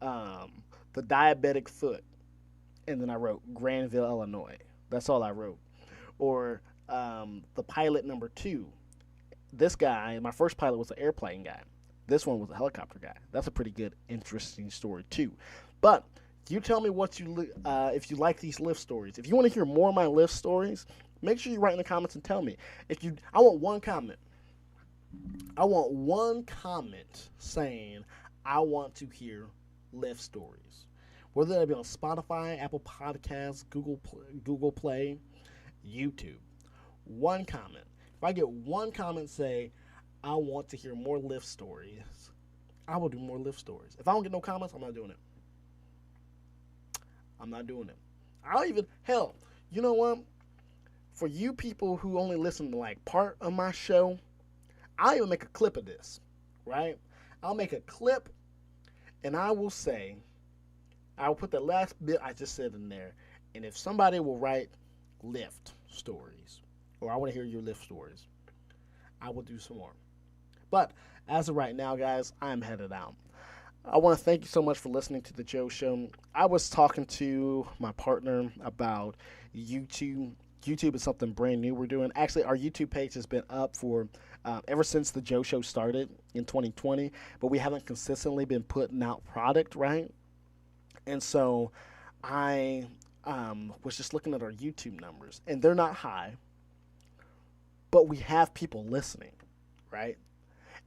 the diabetic foot, and then I wrote Granville, Illinois. That's all I wrote. Or the pilot number 2. This guy, my first pilot was an airplane guy. This one was a helicopter guy. That's a pretty good, interesting story too. But you tell me what if you like these Lyft stories. If you want to hear more of my Lyft stories, make sure you write in the comments and tell me. I want one comment. I want one comment saying I want to hear Lyft stories. Whether that be on Spotify, Apple Podcasts, Google Play, YouTube. One comment. If I get one comment say, I want to hear more Lyft stories, I will do more Lyft stories. If I don't get no comments, I'm not doing it. I'm not doing it. Hell, you know what? For you people who only listen to like part of my show, I'll even make a clip of this, right? I'll make a clip and I will put the last bit I just said in there. And if somebody will write Lyft stories, or I want to hear your Lyft stories, I will do some more. But as of right now, guys, I'm headed out. I want to thank you so much for listening to the Joe Show. I was talking to my partner about YouTube. YouTube is something brand new we're doing. Actually, our YouTube page has been up for ever since the Joe Show started in 2020, but we haven't consistently been putting out product, right? And so I was just looking at our YouTube numbers, and they're not high, but we have people listening, right?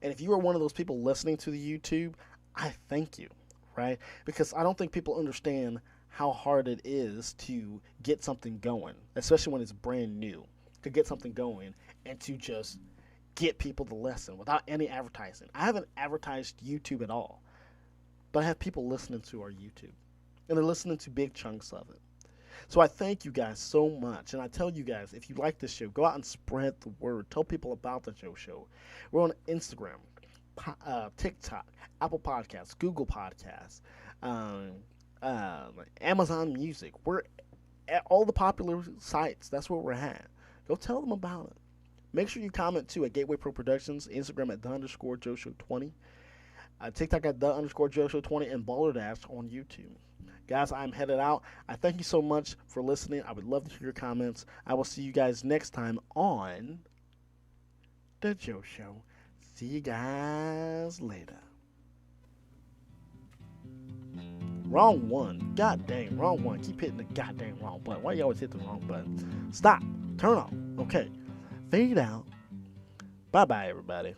And if you are one of those people listening to the YouTube, I thank you, right? Because I don't think people understand how hard it is to get something going, especially when it's brand new, to get something going and to just get people to listen without any advertising. I haven't advertised YouTube at all, but I have people listening to our YouTube, and they're listening to big chunks of it. So I thank you guys so much, and I tell you guys, if you like this show, go out and spread the word. Tell people about the Joe Show. We're on Instagram, TikTok, Apple Podcasts, Google Podcasts, Amazon Music. We're at all the popular sites. That's where we're at. Go tell them about it. Make sure you comment too at Gateway Pro Productions, Instagram at _Joe Show 20, TikTok at _Joe Show 20, and Baller Dash on YouTube. Guys, I'm headed out. I thank you so much for listening. I would love to hear your comments. I will see you guys next time on The Joe Show. See you guys later. Wrong one. God dang, wrong one. Keep hitting the goddamn wrong button. Why you always hit the wrong button? Stop. Turn off. Okay. Fade out. Bye-bye, everybody.